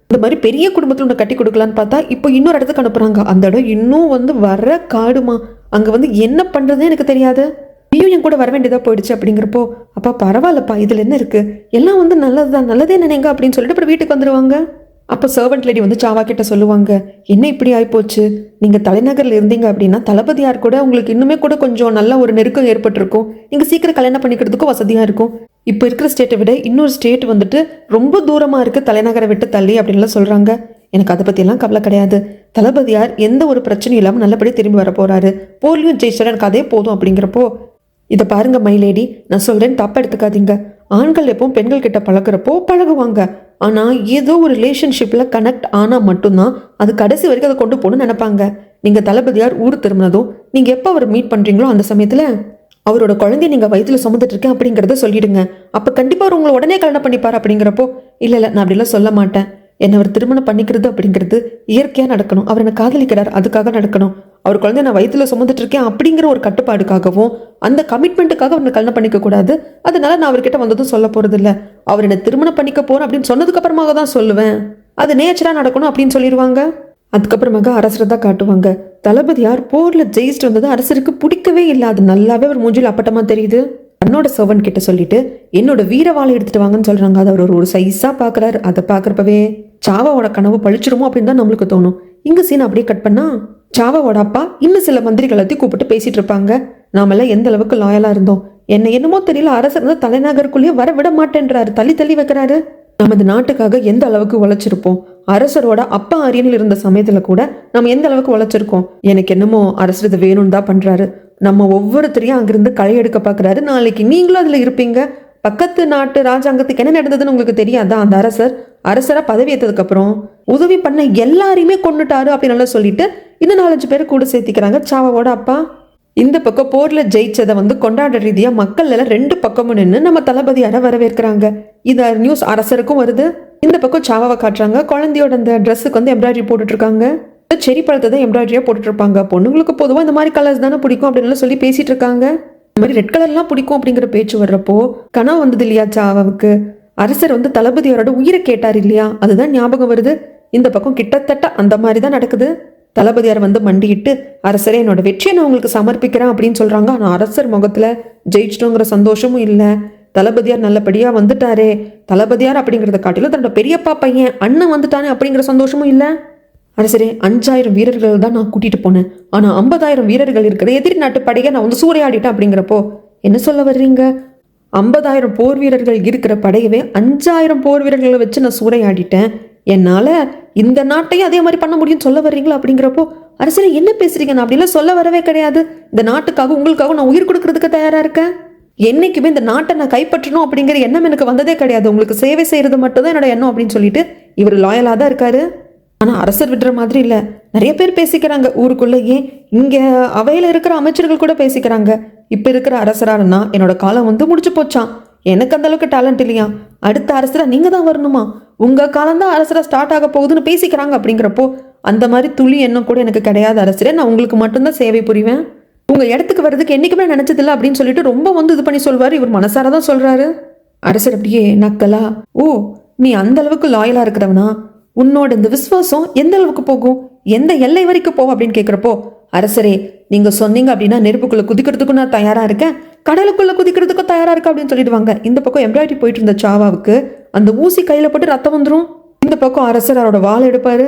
இந்த மாதிரி பெரிய குடும்பத்தில் உன்னை கட்டி கொடுக்கலான்னு பார்த்தா இப்போ இன்னொரு இடத்துக்கு அனுப்புறாங்க. அந்த இடம் இன்னும் வந்து வர காடுமா, அங்க வந்து என்ன பண்றதுன்னு எனக்கு தெரியாது, நீயும் என் கூட வர வேண்டியதா போயிடுச்சு அப்படிங்கிறப்போ, அப்பா பரவாயில்லப்பா, இதுல என்ன இருக்கு, எல்லாம் வந்து நல்லதுதான், நல்லதே நினைங்க அப்படின்னு சொல்லிட்டு அப்புறம் வீட்டுக்கு வந்துருவாங்க. அப்போ சர்வெண்ட் லேடி வந்து சாவா கிட்ட சொல்லுவாங்க, என்ன இப்படி ஆயிப்போச்சு, நீங்க தலைநகர்ல இருந்தீங்க அப்படின்னா தளபதியார் கூட உங்களுக்கு இன்னுமே கூட கொஞ்சம் நல்ல ஒரு நெருக்கம் ஏற்பட்டிருக்கும், நீங்க சீக்கிரம் கல்யாணம் பண்ணிக்கிறதுக்கும் வசதியா இருக்கும். இப்போ இருக்கிற ஸ்டேட்டை விட இன்னொரு ஸ்டேட் வந்துட்டு ரொம்ப தூரமா இருக்கு தலைநகரை விட்டு தள்ளி அப்படின்லாம் சொல்றாங்க. எனக்கு அதை பற்றியெல்லாம் கவலை கிடையாது, தளபதியார் எந்த ஒரு பிரச்சனையும் இல்லாமல் நல்லபடியாக திரும்பி வர போறாரு, போர்லையும் ஜெயிச்சாரு, எனக்கு அதே போதும் அப்படிங்கிறப்போ, இதை பாருங்க மைலேடி, நான் சொல்றேன் தப்பா எடுத்துக்காதீங்க, ஆண்கள் எப்பவும் பெண்கள் கிட்ட பழகுறப்போ பழகுவாங்க, ஆனா ஏதோ ஒரு ரிலேஷன்ஷிப்ல கனெக்ட் ஆனா மட்டும்தான் அது கடைசி வரைக்கும் அதை கொண்டு போகணும்னு நினைப்பாங்க. நீங்க தளபதியார் ஊர் திரும்பினதும் நீங்க எப்போ அவர் மீட் பண்றீங்களோ அந்த சமயத்துல அவரோட குழந்தைய நீங்க வயிற்றுல சுமந்துட்டு இருக்கேன் அப்படிங்கிறத சொல்லிடுங்க, அப்ப கண்டிப்பா அவர் உங்களை உடனே கல்யாணம் பண்ணிப்பாரு அப்படிங்கிறப்போ, இல்ல நான் அப்படிலாம் சொல்ல மாட்டேன், என்னை அவர் திருமணம் பண்ணிக்கிறது அப்படிங்கிறது இயற்கையா நடக்கணும், அவர் என்ன காதலிக்கிறார் அதுக்காக நடக்கணும், அவர் குழந்தைய நான் வயிற்றுல சுமந்துட்டு இருக்கேன் அப்படிங்கிற ஒரு கட்டுப்பாடுக்காகவும் அந்த கமிட்மெண்ட்டுக்காக அவர் கல்யாணம் பண்ணிக்க கூடாது, அதனால நான் அவர்கிட்ட வந்ததும் சொல்ல போறது இல்லை, அவர் என்ன திருமணம் பண்ணிக்க போறேன் அப்படின்னு சொன்னதுக்கு அப்புறமாக தான் சொல்லுவேன், அது நேச்சரா நடக்கணும் அப்படின்னு சொல்லிடுவாங்க. அதுக்கப்புறமாக அரசரை தான் காட்டுவாங்க. தளபதியார் போர்ல ஜெயிச்சுட்டு வந்தது அரசருக்கு பிடிக்கவே இல்லை, அது நல்லாவே ஒரு மூஞ்சில் அப்பட்டமா தெரியுது. தன்னோட சர்வன்ட் கிட்ட சொல்லிட்டு என்னோட வீரவாளை எடுத்துட்டு வாங்கன்னு சொல்றாங்க. அதை அவர் ஒரு சைஸா பாக்குறாரு. அதை பாக்குறப்பவே சாவாவோட கனவு பழிச்சிருமோ அப்படின்னு தான் நம்மளுக்கு தோணும். இங்க சீன் அப்படியே கட் பண்ணா சாவாவோட அப்பா இன்னும் சில மந்திரிகளத்தையும் கூப்பிட்டு பேசிட்டு இருப்பாங்க. நாமெல்லாம் எந்த அளவுக்கு லாயலா இருந்தோம், என்னமோ தெரியல, அரசர் வந்து தலைநகருக்குள்ளேயே வர விட மாட்டேன்றாரு, தள்ளி தள்ளி வைக்கிறாரு, நமது நாட்டுக்காக எந்த அளவுக்கு உழைச்சிருப்போம், அரசரோட அப்பா அரியணையில் இருந்த சமயத்துல கூட நம்ம எந்த அளவுக்கு உழைச்சிருக்கோம், எனக்கு என்னமோ அரசர் இது வேணும்னு தான் பண்றாரு, நம்ம ஒவ்வொருத்தரையும் அங்கிருந்து களை எடுக்க பாக்குறாரு, நாளைக்கு நீங்களும் அதுல இருப்பீங்க, பக்கத்து நாட்டு ராஜாங்கத்துக்கு என்ன நடந்ததுன்னு உங்களுக்கு தெரியாதா, அந்த அரசரா பதவி ஏற்றதுக்கு அப்புறம் உதவி பண்ண எல்லாரையுமே கொண்டுட்டாரு அப்படின்னு சொல்லிட்டு இன்னும் 4-5 பேர் கூட சேர்த்திக்கிறாங்க சாவாவோட அப்பா. இந்த பக்கம் போர்ல ஜெயிச்சதை வந்து கொண்டாட ரீதியா மக்கள் எல்லாம் 2 பக்கமும் நின்று நம்ம தளபதியார வரவேற்கிறாங்க. இந்த நியூஸ் அரசருக்கும் வருது. இந்த பக்கம் சாவாவை காட்டுறாங்க. குழந்தையோட அந்த ட்ரெஸ்ஸுக்கு வந்து எம்ப்ராய்டரி போட்டுட்டு இருக்காங்க. செரி பழத்தை தான் எம்ப்ராய்டரியா போட்டுட்டு இருப்பாங்க. பொண்ணுங்களுக்கு பொதுவாக இந்த மாதிரி கலர்ஸ் தானே பிடிக்கும் அப்படின்னு சொல்லி பேசிட்டு இருக்காங்க. இந்த மாதிரி ரெட் கலர்லாம் பிடிக்கும் அப்படிங்கிற பேச்சு வர்றப்போ கனவு வந்தது இல்லையா சாவாவுக்கு, அரசர் வந்து தளபதியாரோட உயிரை கேட்டார் இல்லையா, அதுதான் ஞாபகம் வருது. இந்த பக்கம் கிட்டத்தட்ட அந்த மாதிரி தான் நடக்குது. தளபதியார் வந்து மண்டிட்டு, அரசரே என்னோட வெற்றியை நான் உங்களுக்கு சமர்ப்பிக்கிறேன் அப்படின்னு சொல்றாங்க. ஆனா அரசர் முகத்துல ஜெயிச்சிட்டோங்கிற சந்தோஷமும் இல்லை, தளபதியார் நல்லபடியா வந்துட்டாரே, தளபதியார் அப்படிங்கிறத காட்டிலும் தன்னோட பெரியப்பா பையன் அண்ணன் வந்துட்டானே அப்படிங்கிற சந்தோஷமும் இல்லை. அரசரே 5000 வீரர்கள் தான் நான் கூட்டிட்டு போனேன், ஆனா 50,000 வீரர்கள் இருக்கிற எதிரி நாட்டு படையை நான் வந்து சூறையாடிட்டேன் அப்படிங்கிறப்போ, என்ன சொல்ல வர்றீங்க, 50,000 போர் வீரர்கள் இருக்கிற படையவே 5,000 போர் வீரர்களை வச்சு நான் சூறையாடிட்டேன், என்னால இந்த நாட்டையும் அதே மாதிரி பண்ண முடியும்னு சொல்ல வர்றீங்களா அப்படிங்கிறப்போ, அரசரே என்ன பேசுறீங்க, நான் அப்படிலாம் சொல்ல வரவே கிடையாது, இந்த நாட்டுக்காக உங்களுக்காக நான் உயிர் கொடுக்கறதுக்கு தயாரா இருக்கேன், என்னைக்குமே இந்த நாட்டை நான் கைப்பற்றணும் அப்படிங்கிற எண்ணம் எனக்கு வந்ததே கிடையாது, உங்களுக்கு சேவை செய்யறது மட்டும் தான் என்னோட எண்ணம் அப்படின்னு சொல்லிட்டு இவர் லாயலா தான் இருக்காரு. ஆனா அரசர் விடுற மாதிரி இல்ல, நிறைய பேர் பேசிக்கிறாங்க ஊருக்குள்ளேயே. இங்க அவையில இருக்கிற அமைச்சர்கள் கூட பேசிக்கிறாங்க. இப்ப இருக்கிற அரசரானா என்னோட காலம் வந்து முடிச்சு போச்சான், எனக்கு அந்த அளவுக்கு டேலண்ட் இல்லையா, அடுத்த அரசரா நீங்க தான் வரணுமா, உங்க காலம் தான் அரசரா ஸ்டார்ட் ஆக போகுதுன்னு பேசிக்கிறாங்க. அப்படிங்கிறப்போ அந்த மாதிரி துளி எண்ணம் கூட எனக்கு கிடையாது அரசரே, நான் உங்களுக்கு மட்டும்தான் சேவை புரிவேன், உங்க இடத்துக்கு வர்றதுக்கு என்னைக்குமே நினைச்சதில்ல அப்படின்னு சொல்லிட்டு ரொம்ப வந்து இது பண்ணி சொல்வாரு. இவர் மனசார தான் சொல்றாரு. அரசர் அப்படியே நக்கலா, ஓ நீ அந்த அளவுக்கு லாயலா இருக்கிறவனா, உன்னோட இந்த விசுவாசம் எந்த அளவுக்கு போகும், எந்த எல்லை வரைக்கும் போகும் அப்படின்னு கேட்குறப்போ, அரசரே நீங்க சொன்னீங்க அப்படின்னா நெருப்புக்குள்ள குதிக்கிறதுக்கும் நான் தயாரா இருக்கேன், கடலுக்குள்ள குதிக்கிறதுக்கும் தயாரா இருக்கேன் அப்படின்னு சொல்லிடுவாங்க. இந்த பக்கம் எம்ப்ராய்டரி போயிட்டு இருந்த சாவாவுக்கு அந்த ஊசி கையில போட்டு ரத்தம் வந்துடும். இந்த பக்கம் அரசர் அவரோட வாழை எடுப்பாரு,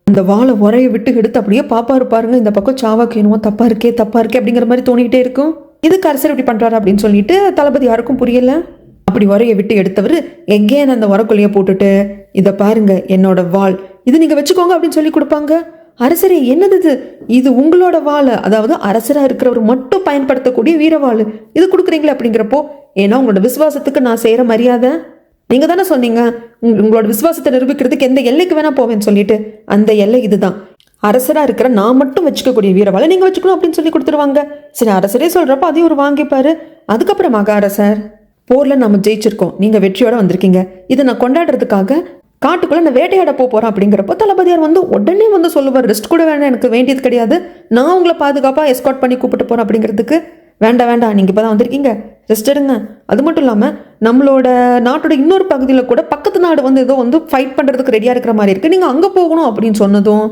அந்த வாழை உரைய விட்டு எடுத்து அப்படியே பாப்பாரு பாருங்க. இந்த பக்கம் சாவாக்கு என்னவோ தப்பா இருக்கே அப்படிங்கிற மாதிரி தோணிக்கிட்டே இருக்கும். இதுக்கு அரசர் இப்படி பண்றாரு அப்படின்னு சொல்லிட்டு தளபதி யாருக்கும் புரியல. அப்படி உரையை விட்டு எடுத்தவர் எங்கேன் அந்த உரக்குள்ளைய போட்டுட்டு, இதை பாருங்க என்னோட வாள், இது நீங்க வச்சுக்கோங்க அப்படின்னு சொல்லி கொடுப்பாங்க. அரசரே என்னது இது உங்களோட வாள், அதாவது அரசரா இருக்கிறவர் மட்டும் பயன்படுத்தக்கூடிய வீரவாள், இது கொடுக்குறீங்களே அப்படிங்கிறப்போ, ஏன்னா உங்களோட விசுவாசத்துக்கு நான் செய்யற மரியாதை, நீங்க தானே சொன்னீங்க உங்களோட விசுவாசத்தை நிரூபிக்கிறதுக்கு எந்த எல்லைக்கு வேணா போவேன்னு சொல்லிட்டு, அந்த எல்லை இதுதான், அரசரா இருக்கிற நான் மட்டும் வச்சுக்கக்கூடிய வீரவாளை நீங்க வச்சுக்கணும் அப்படின்னு சொல்லி கொடுத்துருவாங்க. சரி அரசரே சொல்றப்ப அதையும் ஒரு வாங்கிப்பாரு. அதுக்கப்புறமாக அரசர், போர்ல நம்ம ஜெயிச்சிருக்கோம், நீங்க வெற்றியோட வந்திருக்கீங்க, இதை நான் கொண்டாடுறதுக்காக காட்டுக்குள்ள நான் வேட்டையாட போறேன் அப்படிங்கிறப்போ தளபதியார் வந்து உடனே வந்து சொல்லுவார், ரெஸ்ட் கூட வேண்டாம், எனக்கு வேண்டியது கிடையாது, நான் உங்களை பாதுகாப்பா எஸ்கார்ட் பண்ணி கூப்பிட்டு போறேன் அப்படிங்கிறதுக்கு, வேண்டாம் நீங்க இப்பதான் வந்திருக்கீங்க, ரெஸ்ட் எடுங்க. அது மட்டும் இல்லாம நம்மளோட நாட்டோட இன்னொரு பகுதியில் கூட பக்கத்து நாடு வந்து ஏதோ வந்து ஃபைட் பண்றதுக்கு ரெடியா இருக்கிற மாதிரி இருக்கு, நீங்க அங்க போகணும் அப்படின்னு சொன்னதும்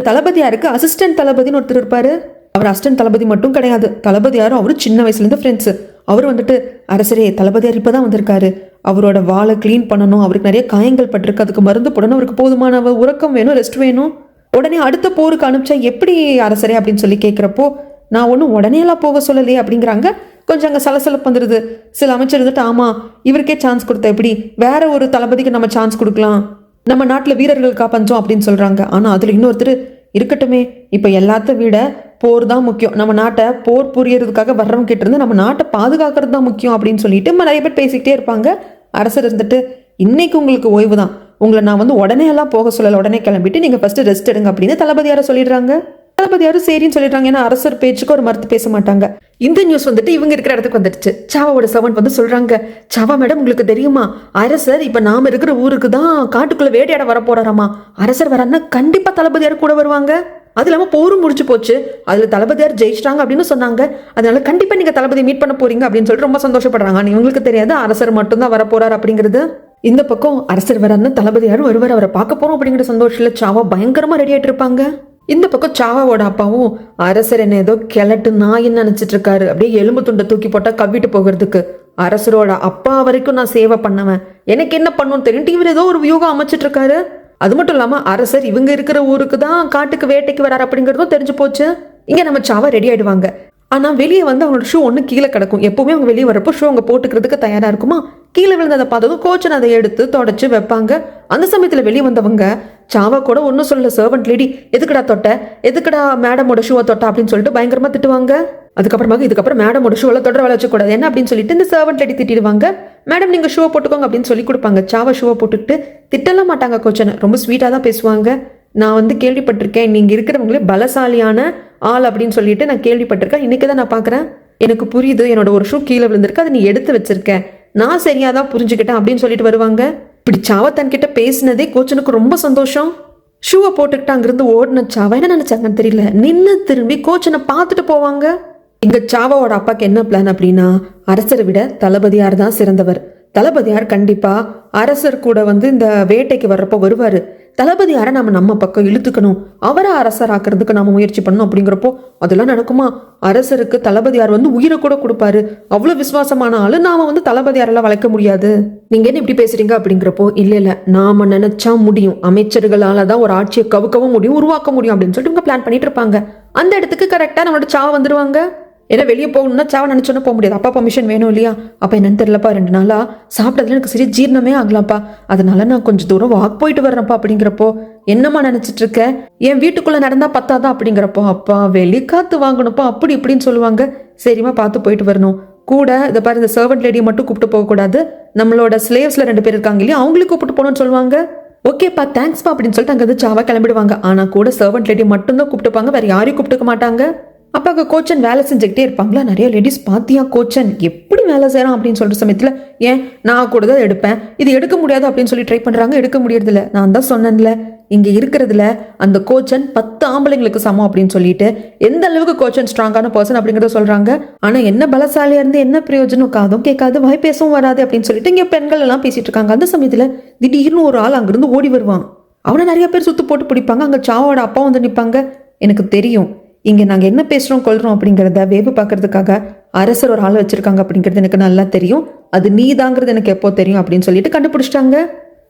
தளபதியாருக்கு அசிஸ்டன்ட் தளபதினு ஒருத்தர் இருப்பாரு. அவர் அசிஸ்டன்ட் தளபதி மட்டும் கிடையாது, தளபதியாரும் அவரு சின்ன வயசுல இருந்து ஃப்ரெண்ட்ஸ். அவர் வந்துட்டு, அரசரே தளபதியார் இப்பதான் வந்திருக்காரு, அவரோட வாளை கிளீன் பண்ணணும், அவருக்கு நிறைய காயங்கள் பட்டிருக்கு, அதுக்கு மருந்து போடணும், அவருக்கு போதுமான உறக்கம் வேணும், ரெஸ்ட் வேணும், உடனே அடுத்த போருக்கு அனுப்பிச்சா எப்படி அரசரே அப்படின்னு சொல்லி கேட்குறப்போ, நான் ஒன்றும் உடனே எல்லாம் போக சொல்லலையே அப்படிங்கிறாங்க. கொஞ்சம் அங்கே சலசலப்பு வந்துடுது. சில அமைச்சர் இருந்துட்டு, ஆமா இவருக்கே சான்ஸ் கொடுத்தா எப்படி, வேற ஒரு தளபதிக்கு நம்ம சான்ஸ் கொடுக்கலாம், நம்ம நாட்டில் வீரர்களுக்கா பஞ்சம் அப்படின்னு சொல்றாங்க. ஆனால் அதில் இன்னொருத்தர், இருக்கட்டுமே, இப்போ எல்லாத்த விட போர் தான் முக்கியம், நம்ம நாட்டை போர் புரியறதுக்காக வர்றவங்க கிட்ட இருந்து நம்ம நாட்டை பாதுகாக்கிறது தான் முக்கியம் அப்படின்னு சொல்லிட்டு நிறைய பேர் பேசிக்கிட்டே இருப்பாங்க. அரசர் இருந்துட்டு, இன்னைக்கு உங்களுக்கு ஓய்வு தான், உங்களை நான் வந்து உடனே எல்லாம் போக சொல்லலை, உடனே கிளம்பிட்டு நீங்க ஃபர்ஸ்ட் ரெஸ்ட் எடுங்க அப்படின்னு தளபதியார சொல்லிடுறாங்க. தளபதியாரும் சரின்னு சொல்லிடுறாங்க, ஏன்னா அரசர் பேச்சுக்கு ஒரு மறுத்து பேச மாட்டாங்க. இந்த நியூஸ் வந்துட்டு இவங்க இருக்கிற இடத்துக்கு வந்துடுச்சு. சாவாவோட சர்வன்ட் வந்து சொல்றாங்க, சாவா மேடம் உங்களுக்கு தெரியுமா, அரசர் இப்ப நாம இருக்கிற ஊருக்கு தான் காட்டுக்குள்ள வேட்டையாட வர போறாராமா, அரசர் வரான்னா கண்டிப்பா தளபதியார் கூட வருவாங்க, அது இல்லாம போரும் முடிச்சு போச்சு, அதுல தளபதியார் ஜெயிச்சிட்டாங்க அப்படின்னு சொன்னாங்க, அதனால கண்டிப்பா நீங்க தளபதி மீட் பண்ண போறீங்க அப்படின்னு சொல்லிட்டு ரொம்ப சந்தோஷப்படுறாங்க. இவங்களுக்கு தெரியாது அரசர் மட்டும் தான் வர போறாரு அப்படிங்கிறது. இந்த பக்கம் அரசர் வரான்னு தளபதியாரும் வருவார், அவரை பார்க்க போறோம் அப்படிங்கிற சந்தோஷத்துல சாவா பயங்கரமா ரெடி ஆயிட்டு இருப்பாங்க. இந்த பக்கம் சாவாவோட அப்பாவும், அரசர் என்ன ஏதோ கிழட்டு நாயின்னு நினைச்சிட்டு இருக்காரு, அப்படியே எலும்பு துண்டை தூக்கி போட்டா கவ்விட்டு போகிறதுக்கு, அரசரோட அப்பா வரைக்கும் நான் சேவை பண்ணவன், எனக்கு என்ன பண்ணணும்னு தெரியும், இவர் ஏதோ ஒரு வியூகம் அமைச்சிட்டு இருக்காரு. அது மட்டும் இல்லாம அரசர் இவங்க இருக்கிற ஊருக்கு தான் காட்டுக்கு வேட்டைக்கு வராரு அப்படிங்கிறதும் தெரிஞ்சு போச்சு. இங்க நம்ம சாவா ரெடி ஆயிடுவாங்க. ஆனா வெளியே வந்து அவங்களோட ஷூ ஒன்று கீழே கிடக்கும், எப்பவுமே அவங்க வெளியே வரப்போ ஷூ அவங்க போட்டுக்கிறதுக்கு தயாரா இருக்குமா, கீழே விழுந்ததை பார்த்ததும் கோச்சன் அதை எடுத்து தொடச்சு வைப்பாங்க. அந்த சமயத்துல வெளியே வந்தவங்க சாவா கூட ஒன்றும் சொல்லல, சர்வன்ட் லேடி எதுக்குடா தொட்ட, எதுக்குடா மேடமோட ஷூவை தொட்ட அப்படின்னு சொல்லிட்டு பயங்கரமா திட்டுவாங்க. அதுக்கப்புறமாக இதுக்கப்புறம் மேடமோட ஷூவில் தொடர வேலை வச்சக்கூடாது என்ன அப்படின்னு சொல்லிட்டு இந்த சர்வன்ட் லேடி திட்டிடுவாங்க. மேடம் நீங்க ஷூவை போட்டுக்கோங்க அப்படின்னு சொல்லி கொடுப்பாங்க. சாவா ஷூவை போட்டுக்கிட்டு திட்டலாம் மாட்டாங்க, கோச்சனை ரொம்ப ஸ்வீட்டா தான் பேசுவாங்க. நான் வந்து கேள்விப்பட்டிருக்கேன், நீங்க இருக்கிறவங்களே பலசாலியான ஆள் அப்படின்னு சொல்லிட்டு நான் கேள்விப்பட்டிருக்கேன், இன்னைக்கு தான் நான் பாக்குறேன், எனக்கு புரியுது, என்னோட ஒரு ஷூ கீழே விழுந்திருக்கு, அதை நீ எடுத்து வச்சிருக்க, நான் சரியாதான் புரிஞ்சுக்கிட்டேன் அப்படின்னு சொல்லிட்டு வருவாங்க. இப்படி சாவா தன்கிட்ட பேசினதே கோச்சனுக்கு ரொம்ப சந்தோஷம். ஷூவை போட்டுக்கிட்டு அங்கிருந்து ஓடின சாவா என்ன நினைச்சாங்கன்னு தெரியல, நின்று திரும்பி கோச்சனை பார்த்துட்டு போவாங்க. இங்க சாவாவோட அப்பாக்கு என்ன பிளான் அப்படின்னா, அரசரை விட தளபதியார் தான் சிறந்தவர், தளபதியார் கண்டிப்பா அரசர் கூட வந்து இந்த வேட்டைக்கு வர்றப்ப வருவாரு, தளபதியாரை நம்ம பக்கம் இழுத்துக்கணும், அவரை அரசராக்குறதுக்கு நாம முயற்சி பண்ணணும் அப்படிங்கிறப்போ அதெல்லாம் நடக்குமா, அரசருக்கு தளபதியார் வந்து உயிரை கூட கொடுப்பாரு, அவ்வளவு விசுவாசமான ஆளு, நாம வந்து தளபதியாரெல்லாம் வளைக்க முடியாது, நீங்க என்ன இப்படி பேசுறீங்க அப்படிங்கிறப்போ, இல்ல நாம நினைச்சா முடியும், அமைச்சர்களால தான் ஒரு ஆட்சியை கவுக்கவும் முடியும், உருவாக்க முடியும் அப்படின்னு சொல்லிட்டு இவங்க பிளான் பண்ணிட்டு இருப்பாங்க. அந்த இடத்துக்கு கரெக்டா நம்மளோட சாவா வந்துருவாங்க. ஏன்னா வெளியே போகணும்னா சாவா நினைச்சோன்னா போக முடியாது, அப்பா பர்மிஷன் வேணும் இல்லையா, அப்ப என்னன்னு தெரியலப்பா, 2 நாளா சாப்பிட்டதுல எனக்கு சரி ஜீரணமே ஆகலாம்ப்பா, அதனால நான் கொஞ்சம் தூரம் வாக் போயிட்டு வர்றேன்ப்பா அப்படிங்கிறப்போ, என்னம்மா நினைச்சிட்டு இருக்க, என் வீட்டுக்குள்ள நடந்தா பத்தாதான் அப்படிங்கிறப்போ, அப்பா வெளிக்காத்து வாங்கணும்ப்பா அப்படி இப்படின்னு சொல்லுவாங்க. சரிம்மா பார்த்து போயிட்டு வரணும், கூட இதை பாரு இந்த சர்வன்ட் லேடியை மட்டும் கூப்பிட்டு போகக்கூடாது, நம்மளோட ஸ்லேவ்ஸ்ல 2 பேர் இருக்காங்க இல்லையா அவங்களுக்கு கூப்பிட்டு போகணும்னு சொல்லுவாங்க. ஓகேப்பா தேங்க்ஸ்ப்பா அப்படின்னு சொல்லிட்டு அங்கே வந்து சாவா கிளம்பிடுவாங்க. ஆனால் கூட சர்வெண்ட் லேடி மட்டும்தான் கூப்பிட்டுப்பாங்க, வேற யாரையும் கூப்பிட்டுக்க மாட்டாங்க. அப்போ அங்கே கோச்சன் வேலை செஞ்சுக்கிட்டே இருப்பாங்களா. நிறைய லேடிஸ் பாத்தியா கோச்சன் எப்படி வேலை செய்யறான் அப்படின்னு சொல்ற சமயத்தில் ஏன் நான் கூட தான் எடுப்பேன், இது எடுக்க முடியாது அப்படின்னு சொல்லி ட்ரை பண்ணுறாங்க. எடுக்க முடியறதில்ல. நான் தான் சொன்னேன்ல இங்கே இருக்கிறதுல அந்த கோச்சன் 10 ஆம்பளைங்களுக்கு சமம் அப்படின்னு சொல்லிட்டு எந்த அளவுக்கு கோச்சன் ஸ்ட்ராங்கான பர்சன் அப்படிங்கிறத சொல்றாங்க. ஆனால் என்ன பலசாலியா இருந்து என்ன பிரயோஜனம், காதும் கேட்காது வாய் பேசவும் வராது அப்படின்னு சொல்லிட்டு இங்கே பெண்கள் எல்லாம் பேசிட்டு இருக்காங்க. அந்த சமயத்தில் திடீர்னு ஒரு ஆள் அங்கிருந்து ஓடி வருவான். அவனை நிறைய பேர் சுத்து போட்டு பிடிப்பாங்க. அங்கே சாவோட அப்பா வந்து நிற்பாங்க. எனக்கு தெரியும் இங்கே நாங்கள் என்ன பேசுகிறோம் கொள்கிறோம் அப்படிங்கிறத வேவு பார்க்கறதுக்காக அரசர் ஒரு ஆள் வச்சிருக்காங்க அப்படிங்கிறது எனக்கு நல்லா தெரியும். அது நீதாங்கிறது எனக்கு எப்போ தெரியும் அப்படின்னு சொல்லிட்டு கண்டுபிடிச்சிட்டாங்க.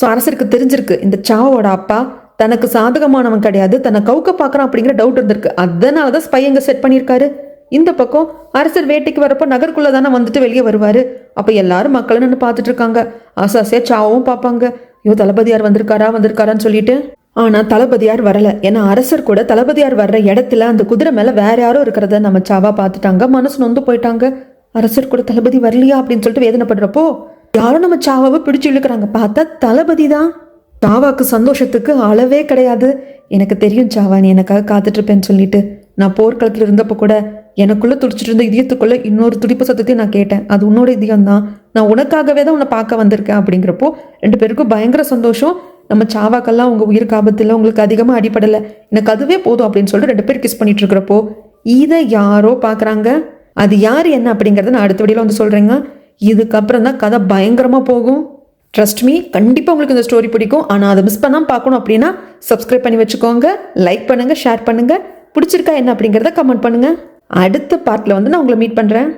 ஸோ அரசருக்கு தெரிஞ்சிருக்கு இந்த சாவோட அப்பா தனக்கு சாதகமானவன் கிடையாது, தன்னை கவுக்க பார்க்குறான் அப்படிங்கிற டவுட் இருந்திருக்கு. அதனால தான் ஸ்பை அங்கே செட் பண்ணியிருக்காரு. இந்த பக்கம் அரசர் வேட்டைக்கு வரப்போ நகருக்குள்ளே தானே வந்துட்டு வெளியே வருவார். அப்போ எல்லாரும் மக்கள் நின்று பார்த்துட்டு இருக்காங்க. ஆசாசியாக சாவும் பார்ப்பாங்க. ஐயோ தளபதியார் வந்திருக்காரான்னு சொல்லிட்டு. ஆனால் தளபதியார் வரலை. ஏன்னா அரசர் கூட தளபதியார் வர்ற இடத்துல அந்த குதிரை மேலே வேற யாரும் இருக்கிறத நம்ம சாவா பார்த்துட்டாங்க. மனசு நொந்து போயிட்டாங்க. அரசர் கூட தளபதி வரலையா அப்படின்னு சொல்லிட்டு வேதனைப்படுறப்போ யாரும் நம்ம சாவாவை பிடிச்சி இழுக்கிறாங்க. பார்த்தா தளபதி தான். சாவாக்கு சந்தோஷத்துக்கு அளவே கிடையாது. எனக்கு தெரியும் சாவா நீ எனக்காக காத்துட்டு இருப்பேன்னு சொல்லிட்டு. நான் போர்க்களத்தில் இருந்தப்போ கூட எனக்குள்ள துடிச்சிட்டு இருந்த இதயத்துக்குள்ள இன்னொரு துடிப்பு சத்தத்தையும் நான் கேட்டேன். அது உன்னோட இதயம் தான், நான் உனக்காகவே தான் உன்னை பார்க்க வந்திருக்கேன் அப்படிங்கிறப்போ 2 பேருக்கும் பயங்கர சந்தோஷம். நம்ம சாவாக்கெல்லாம் உங்க உயிருக்கு ஆபத்தில் உங்களுக்கு அதிகமாக அடிப்படலை, எனக்கு அதுவே போதும் அப்படின்னு சொல்லிட்டு 2 பேர் கிஸ் பண்ணிட்டு இருக்கிறப்போ இதை யாரோ பார்க்குறாங்க. அது யார் என்ன அப்படிங்கிறத நான் அடுத்த வீடியோவில் வந்து சொல்கிறேங்க. இதுக்கப்புறம் தான் கதை பயங்கரமாக போகும். ட்ரஸ்ட் மீ, கண்டிப்பாக உங்களுக்கு இந்த ஸ்டோரி பிடிக்கும். ஆனால் அதை மிஸ் பண்ணாமல் பார்க்கணும் அப்படின்னா சப்ஸ்கிரைப் பண்ணி வச்சுக்கோங்க, லைக் பண்ணுங்கள், ஷேர் பண்ணுங்கள். பிடிச்சிருக்கா என்ன அப்படிங்கிறத கமெண்ட் பண்ணுங்கள். அடுத்த பார்ட்டில் வந்து நான் உங்களை மீட் பண்ணுறேன்.